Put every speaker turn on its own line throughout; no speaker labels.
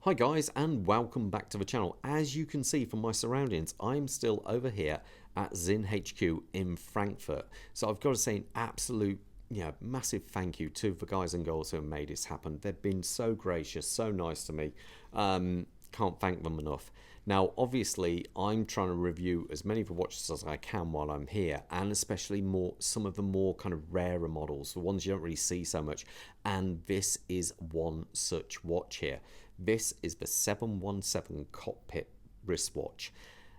Hi guys, and welcome back to the channel. As you can see from my surroundings, I'm still over here at Sinn HQ in Frankfurt. So I've got to say an absolute massive thank you to the guys and girls who have made this happen. They've been so gracious, so nice to me. Can't thank them enough. Now obviously I'm trying to review as many of the watches as I can while I'm here, and especially some of the more kind of rarer models, the ones you don't really see so much, and this is one such watch here. This is the 717 Cockpit wristwatch.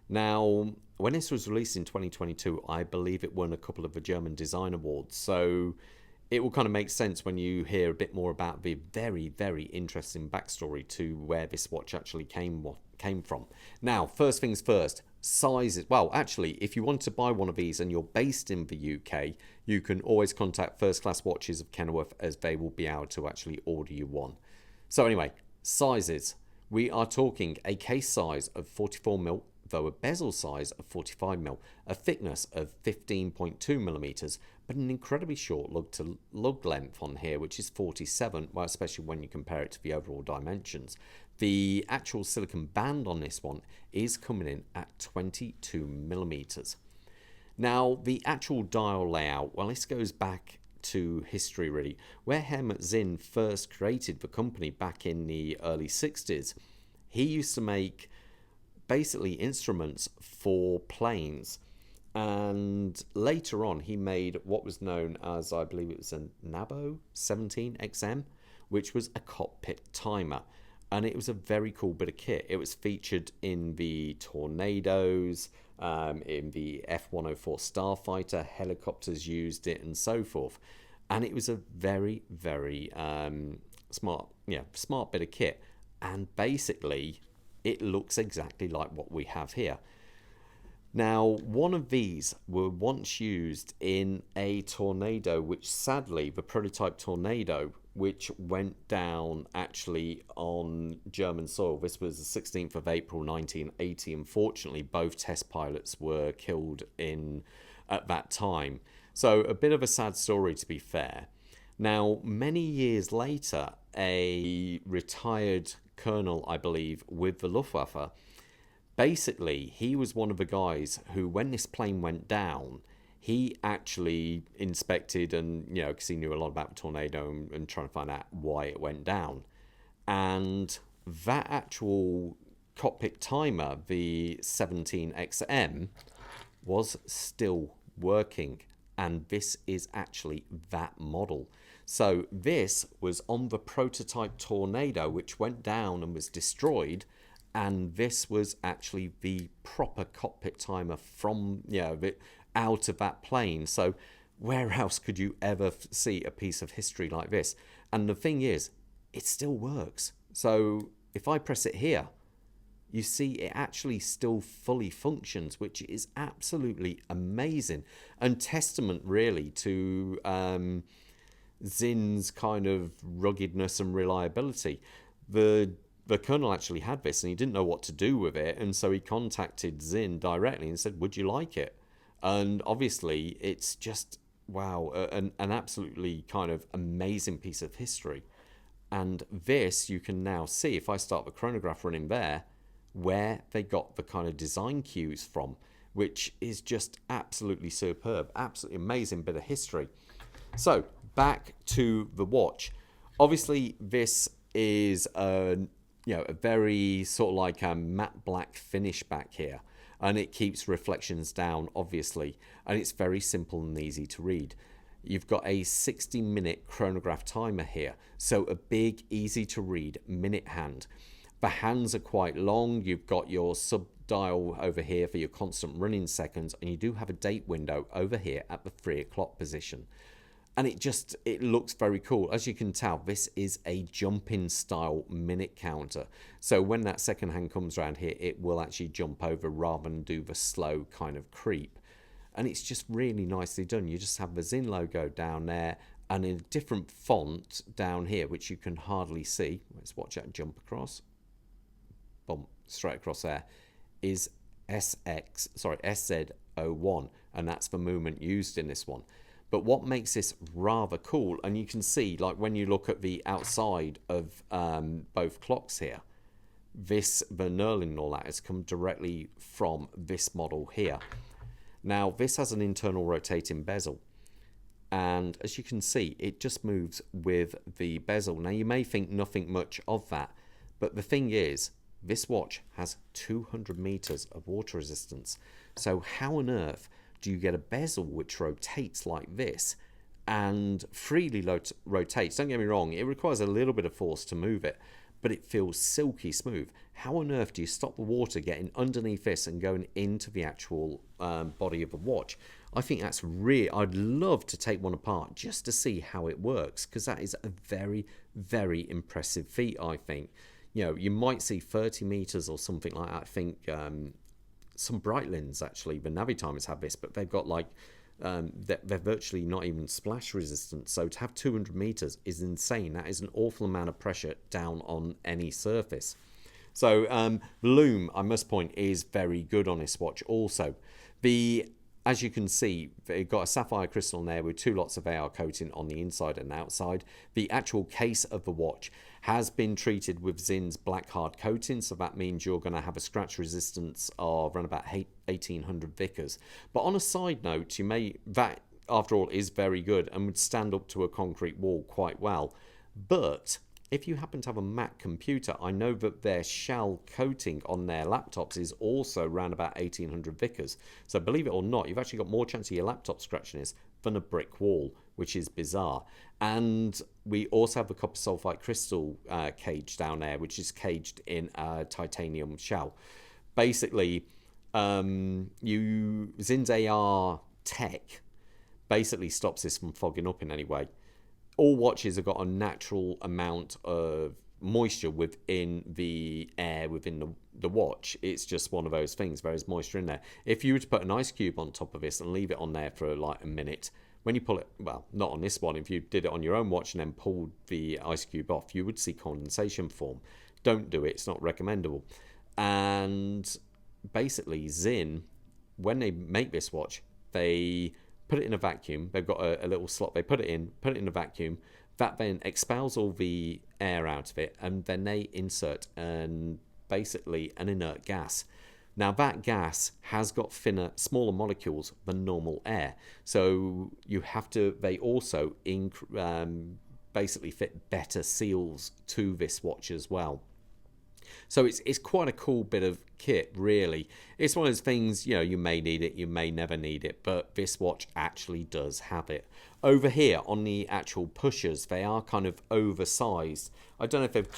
Now, when this was released in 2022, I believe it won a couple of the German Design Awards. So it will kind of make sense when you hear a bit more about the very, very interesting backstory to where this watch actually came from. Now, first things first, sizes. Well, actually, if you want to buy one of these and you're based in the UK, you can always contact First Class Watches of Kenilworth, as they will be able to actually order you one. So anyway, sizes. We are talking a case size of 44mm, though a bezel size of 45mm, a thickness of 15.2mm, but an incredibly short lug to lug length on here, which is 47, well, especially when you compare it to the overall dimensions. The actual silicon band on this one is coming in at 22mm. Now, the actual dial layout, well, this goes back to history really, where Helmut Sinn first created the company back in the early 60s. He used to make basically instruments for planes, and later on he made what was known as, I believe it was a Nabo 17XM, which was a cockpit timer, and it was a very cool bit of kit. It was featured in the Tornadoes, in the F-104 Starfighter, helicopters used it, and so forth. And it was a very, very smart bit of kit. And basically, it looks exactly like what we have here. Now, one of these were once used in a Tornado, which sadly, the prototype Tornado, which went down actually on German soil. This was the 16th of April 1980. Unfortunately, both test pilots were killed at that time. So a bit of a sad story, to be fair. Now, many years later, a retired colonel, I believe, with the Luftwaffe, basically, he was one of the guys who, when this plane went down, he actually inspected and, because he knew a lot about the Tornado and trying to find out why it went down. And that actual cockpit timer, the 17XM, was still working. And this is actually that model. So this was on the prototype Tornado, which went down and was destroyed. And this was actually the proper cockpit timer from, out of that plane. So where else could you ever see a piece of history like this? And the thing is, it still works. So if I press it here, you see it actually still fully functions, which is absolutely amazing, and testament really to Sinn's kind of ruggedness and reliability. The colonel actually had this and he didn't know what to do with it, and so he contacted Sinn directly and said, would you like it? And obviously it's just, wow, an absolutely kind of amazing piece of history. And this, you can now see, if I start the chronograph running there, where they got the kind of design cues from, which is just absolutely superb, absolutely amazing bit of history. So back to the watch. Obviously this is a very sort of like a matte black finish back here, and it keeps reflections down obviously, and it's very simple and easy to read. You've got a 60-minute chronograph timer here, so a big, easy to read minute hand. The hands are quite long. You've got your sub dial over here for your constant running seconds, and you do have a date window over here at the 3 o'clock position. And it looks very cool. As you can tell, this is a jumping style minute counter. So when that second hand comes around here, it will actually jump over rather than do the slow kind of creep. And it's just really nicely done. You just have the Sinn logo down there, and in a different font down here, which you can hardly see. Let's watch that jump across. Boom, straight across there, is SZ01, and that's the movement used in this one. But what makes this rather cool, and you can see, like when you look at the outside of both clocks here, this, the knurling and all that, has come directly from this model here. Now, this has an internal rotating bezel. And as you can see, it just moves with the bezel. Now, you may think nothing much of that, but the thing is, this watch has 200 meters of water resistance. So how on earth do you get a bezel which rotates like this and freely rotates? Don't get me wrong, it requires a little bit of force to move it, but it feels silky smooth. How on earth do you stop the water getting underneath this and going into the actual body of the watch? I think that's really, I'd love to take one apart just to see how it works, because that is a very, very impressive feat, I think. You know, you might see 30 meters or something like that. I think some Breitlings, actually, the Navitimers have this, but they've got like, they're virtually not even splash resistant. So to have 200 meters is insane. That is an awful amount of pressure down on any surface. So loom, I must point, is very good on this watch also. As you can see, they've got a sapphire crystal in there with 2 lots of AR coating on the inside and outside. The actual case of the watch has been treated with Sinn's black hard coating, so that means you're going to have a scratch resistance of around about 1800 Vickers. But on a side note, that after all is very good and would stand up to a concrete wall quite well. But if you happen to have a Mac computer, I know that their shell coating on their laptops is also around about 1800 Vickers. So believe it or not, you've actually got more chance of your laptop scratching this than a brick wall, which is bizarre. And we also have the copper sulfite crystal cage down there, which is caged in a titanium shell. Basically, Sinn's AR tech basically stops this from fogging up in any way. All watches have got a natural amount of moisture within the air within the watch. It's just one of those things. There is moisture in there. If you were to put an ice cube on top of this and leave it on there for like a minute, when you pull it, well, not on this one, if you did it on your own watch and then pulled the ice cube off, you would see condensation form. Don't do it. It's not recommendable. And basically, Sinn, when they make this watch, they put it in a vacuum. They've got a little slot. They put it in a vacuum. That then expels all the air out of it, and then they insert basically an inert gas. Now that gas has got thinner, smaller molecules than normal air. So they also basically fit better seals to this watch as well. So it's quite a cool bit of kit, really. It's one of those things, you know, you may need it, you may never need it, but this watch actually does have it. Over here on the actual pushers, they are kind of oversized. I don't know if they've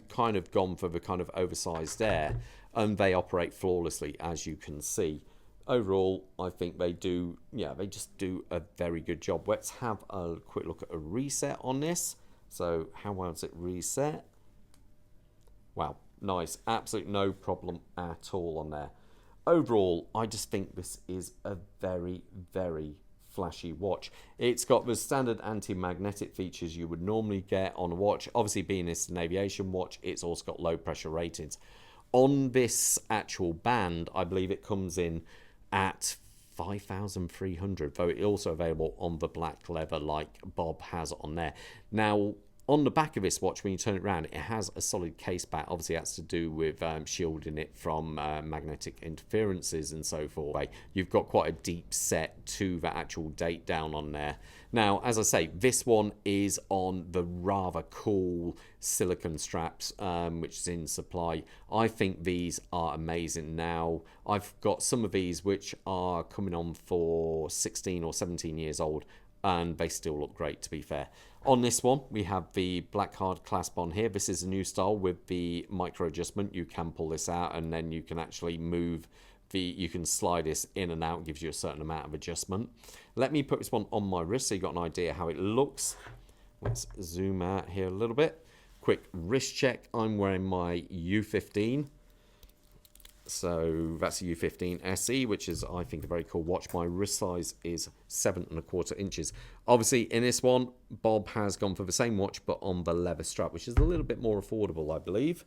kind of gone for the kind of oversized there, and they operate flawlessly, as you can see. Overall, I think they just do a very good job. Let's have a quick look at a reset on this. So how well does it reset? Wow. Nice, absolutely no problem at all on there. Overall, I just think this is a very, very flashy watch. It's got the standard anti-magnetic features you would normally get on a watch. Obviously, being it's an aviation watch, it's also got low pressure ratings. On this actual band, I believe it comes in at 5,300, though it's also available on the black leather like Bob has on there. Now, on the back of this watch, when you turn it around, it has a solid case back. Obviously, that's to do with shielding it from magnetic interferences and so forth. You've got quite a deep set to the actual date down on there. Now, as I say, this one is on the rather cool silicone straps, which is in supply. I think these are amazing. Now, I've got some of these which are coming on for 16 or 17 years old, and they still look great, to be fair. On this one, we have the black hard clasp on here. This is a new style with the micro adjustment. You can pull this out and then you can actually you can slide this in and out. It gives you a certain amount of adjustment. Let me put this one on my wrist so you got an idea how it looks. Let's zoom out here a little bit. Quick wrist check. I'm wearing my U15. So that's a U15 SE, which is, I think, a very cool watch. My wrist size is 7¼ inches. Obviously, in this one, Bob has gone for the same watch, but on the leather strap, which is a little bit more affordable, I believe.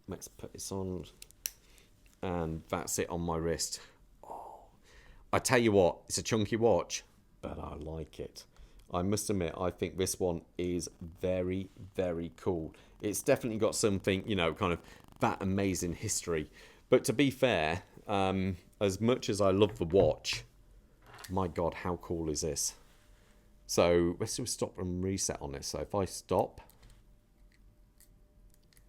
Let's put this on, and that's it on my wrist. Oh, I tell you what, it's a chunky watch, but I like it. I must admit, I think this one is very, very cool. It's definitely got something, you know, kind of that amazing history. But to be fair, as much as I love the watch, my God, how cool is this? So let's do a stop and reset on this. So if I stop,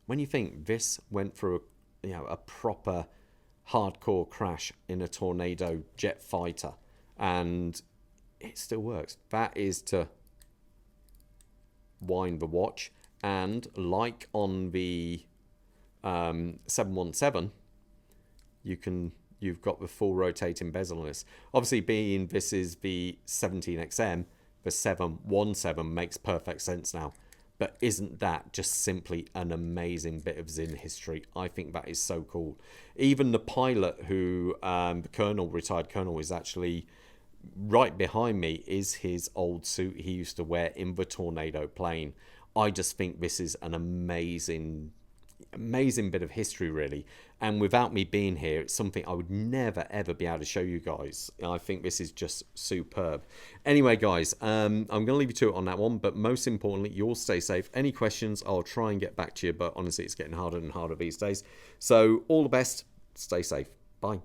when you think this went through a proper hardcore crash in a Tornado jet fighter, and it still works. That is to wind the watch, and like on the 717, you've got the full rotating bezel on this. Obviously, being this is the 17XM, the 717 makes perfect sense now. But isn't that just simply an amazing bit of Sinn history? I think that is so cool. Even the pilot who, the colonel, retired colonel, is actually right behind me, is his old suit he used to wear in the Tornado plane. I just think this is an amazing bit of history, really. And without me being here, it's something I would never ever be able to show you guys. I think this is just superb. Anyway, guys, I'm going to leave you to it on that one, but most importantly, you all stay safe. Any questions, I'll try and get back to you, but honestly, it's getting harder and harder these days. So all the best, stay safe. Bye.